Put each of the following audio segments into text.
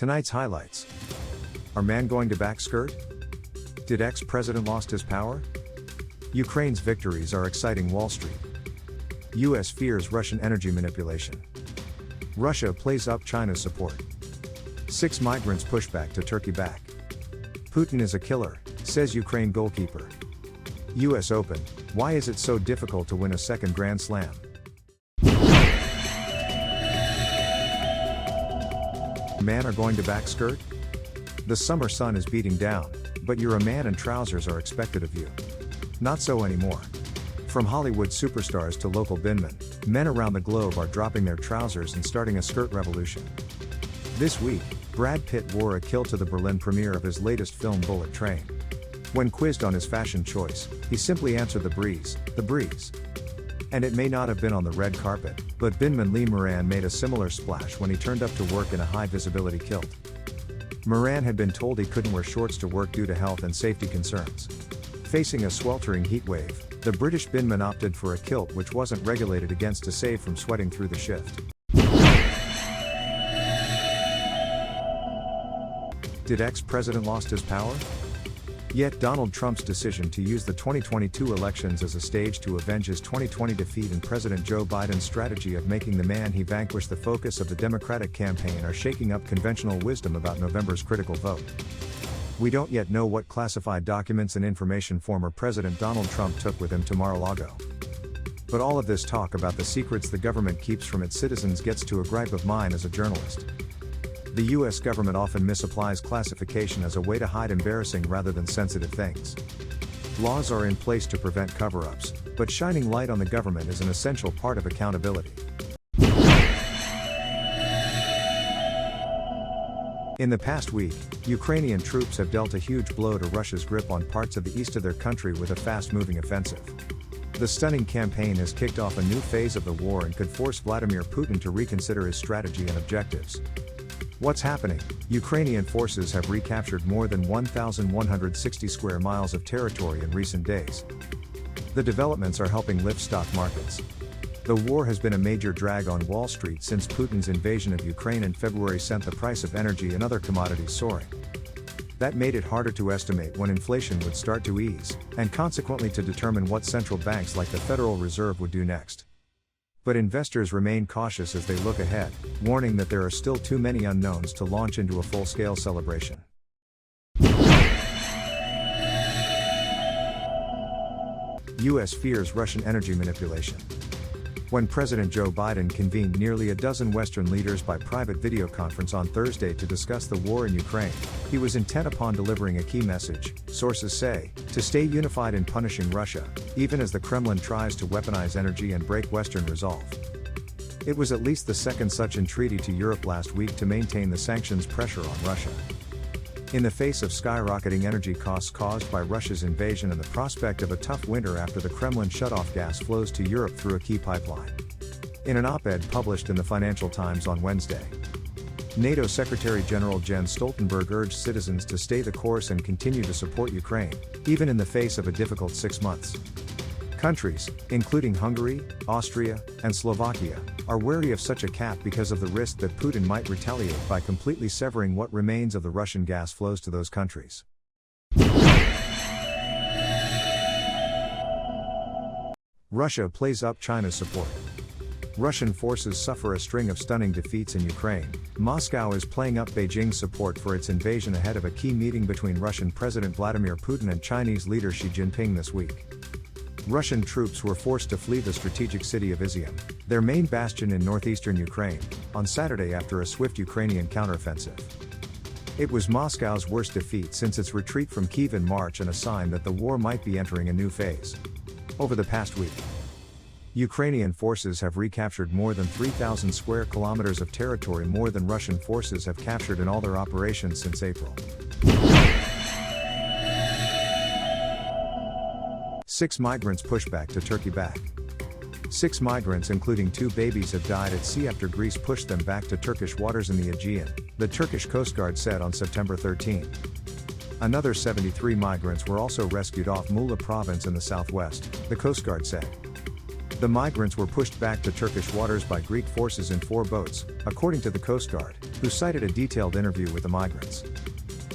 Tonight's highlights. Are man going to back skirt? Did ex-president lost his power? Ukraine's victories are exciting Wall Street. US fears Russian energy manipulation. Russia plays up China's support. 6 migrants push back to Turkey back. Putin is a killer, says Ukraine goalkeeper. US Open, why is it so difficult to win a second Grand Slam? Man are going to back skirt? The summer sun is beating down, but you're a man and trousers are expected of you. Not so anymore. From Hollywood superstars to local binmen, men around the globe are dropping their trousers and starting a skirt revolution. This week, Brad Pitt wore a kilt to the Berlin premiere of his latest film Bullet Train. When quizzed on his fashion choice, he simply answered the breeze. And it may not have been on the red carpet, but binman Lee Moran made a similar splash when he turned up to work in a high-visibility kilt. Moran had been told he couldn't wear shorts to work due to health and safety concerns. Facing a sweltering heat wave, the British binman opted for a kilt which wasn't regulated against to save from sweating through the shift. Did ex-president lost his power? Yet Donald Trump's decision to use the 2022 elections as a stage to avenge his 2020 defeat and President Joe Biden's strategy of making the man he vanquished the focus of the Democratic campaign are shaking up conventional wisdom about November's critical vote. We don't yet know what classified documents and information former President Donald Trump took with him to Mar-a-Lago. But all of this talk about the secrets the government keeps from its citizens gets to a gripe of mine as a journalist. The US government often misapplies classification as a way to hide embarrassing rather than sensitive things. Laws are in place to prevent cover-ups, but shining light on the government is an essential part of accountability. In the past week, Ukrainian troops have dealt a huge blow to Russia's grip on parts of the east of their country with a fast-moving offensive. The stunning campaign has kicked off a new phase of the war and could force Vladimir Putin to reconsider his strategy and objectives. What's happening? Ukrainian forces have recaptured more than 1,160 square miles of territory in recent days. The developments are helping lift stock markets. The war has been a major drag on Wall Street since Putin's invasion of Ukraine in February sent the price of energy and other commodities soaring. That made it harder to estimate when inflation would start to ease, and consequently to determine what central banks like the Federal Reserve would do next. But investors remain cautious as they look ahead, warning that there are still too many unknowns to launch into a full-scale celebration. US fears Russian energy manipulation. When President Joe Biden convened nearly a dozen Western leaders by private video conference on Thursday to discuss the war in Ukraine, he was intent upon delivering a key message, sources say, to stay unified in punishing Russia, even as the Kremlin tries to weaponize energy and break Western resolve. It was at least the second such entreaty to Europe last week to maintain the sanctions pressure on Russia. In the face of skyrocketing energy costs caused by Russia's invasion and the prospect of a tough winter after the Kremlin shut off gas flows to Europe through a key pipeline. In an op-ed published in the Financial Times on Wednesday, NATO Secretary General Jens Stoltenberg urged citizens to stay the course and continue to support Ukraine, even in the face of a difficult 6 months. Countries, including Hungary, Austria, and Slovakia, are wary of such a cap because of the risk that Putin might retaliate by completely severing what remains of the Russian gas flows to those countries. Russia plays up China's support. Russian forces suffer a string of stunning defeats in Ukraine. Moscow is playing up Beijing's support for its invasion ahead of a key meeting between Russian President Vladimir Putin and Chinese leader Xi Jinping this week. Russian troops were forced to flee the strategic city of Izium, their main bastion in northeastern Ukraine, on Saturday after a swift Ukrainian counteroffensive. It was Moscow's worst defeat since its retreat from Kyiv in March and a sign that the war might be entering a new phase. Over the past week, Ukrainian forces have recaptured more than 3,000 square kilometers of territory, more than Russian forces have captured in all their operations since April. 6 migrants push back to Turkey back. 6 migrants including 2 babies have died at sea after Greece pushed them back to Turkish waters in the Aegean, the Turkish Coast Guard said on September 13. Another 73 migrants were also rescued off Muğla province in the southwest, the Coast Guard said. The migrants were pushed back to Turkish waters by Greek forces in 4 boats, according to the Coast Guard, who cited a detailed interview with the migrants.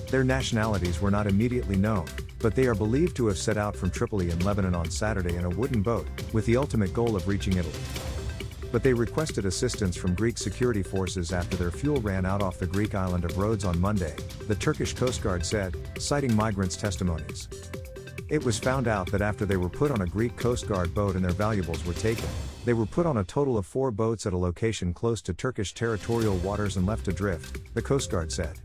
Their nationalities were not immediately known, but they are believed to have set out from Tripoli in Lebanon on Saturday in a wooden boat, with the ultimate goal of reaching Italy. But they requested assistance from Greek security forces after their fuel ran out off the Greek island of Rhodes on Monday, the Turkish Coast Guard said, citing migrants' testimonies. It was found out that after they were put on a Greek Coast Guard boat and their valuables were taken, they were put on a total of 4 boats at a location close to Turkish territorial waters and left adrift, the Coast Guard said.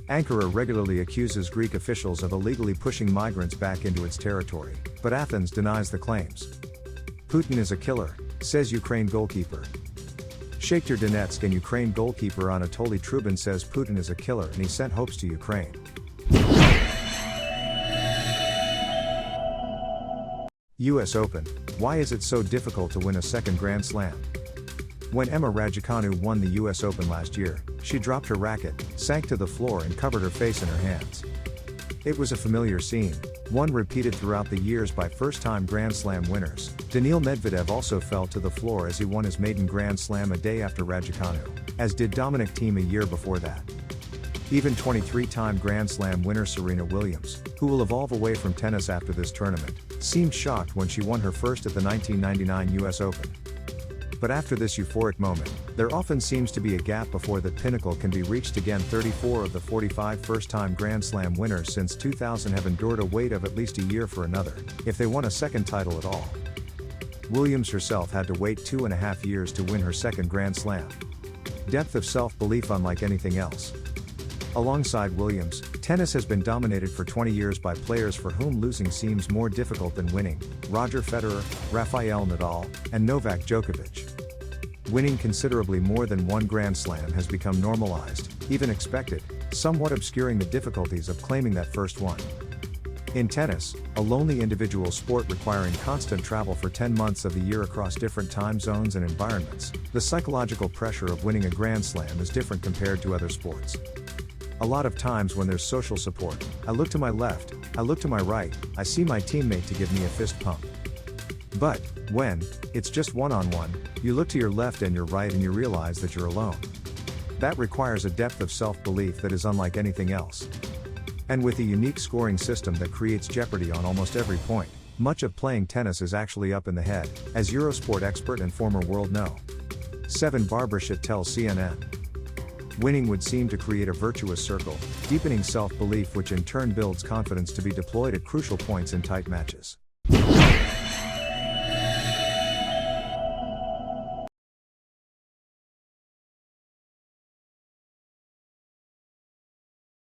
Ankara regularly accuses Greek officials of illegally pushing migrants back into its territory, but Athens denies the claims. Putin is a killer, says Ukraine goalkeeper. Shakhtar Donetsk and Ukraine goalkeeper Anatoly Trubin says Putin is a killer and he sent hopes to Ukraine. US Open, why is it so difficult to win a second Grand Slam? When Emma Raducanu won the US Open last year, she dropped her racket, sank to the floor and covered her face in her hands. It was a familiar scene, one repeated throughout the years by first-time Grand Slam winners. Daniil Medvedev also fell to the floor as he won his maiden Grand Slam a day after Raducanu, as did Dominic Thiem a year before that. Even 23-time Grand Slam winner Serena Williams, who will evolve away from tennis after this tournament, seemed shocked when she won her first at the 1999 US Open. But after this euphoric moment, there often seems to be a gap before the pinnacle can be reached again. 34 of the 45 first-time Grand Slam winners since 2000 have endured a wait of at least a year for another, if they won a second title at all. Williams herself had to wait 2.5 years to win her second Grand Slam. Depth of self-belief unlike anything else. Alongside Williams, tennis has been dominated for 20 years by players for whom losing seems more difficult than winning: Roger Federer, Rafael Nadal, and Novak Djokovic. Winning considerably more than one Grand Slam has become normalized, even expected, somewhat obscuring the difficulties of claiming that first one. In tennis, a lonely individual sport requiring constant travel for 10 months of the year across different time zones and environments, the psychological pressure of winning a Grand Slam is different compared to other sports. A lot of times when there's social support, I look to my left, I look to my right, I see my teammate to give me a fist pump. But, when it's just one-on-one, you look to your left and your right and you realize that you're alone. That requires a depth of self-belief that is unlike anything else. And with a unique scoring system that creates jeopardy on almost every point, much of playing tennis is actually up in the head, as Eurosport expert and former world No. 7 Barbershit tells CNN. Winning would seem to create a virtuous circle, deepening self-belief which in turn builds confidence to be deployed at crucial points in tight matches.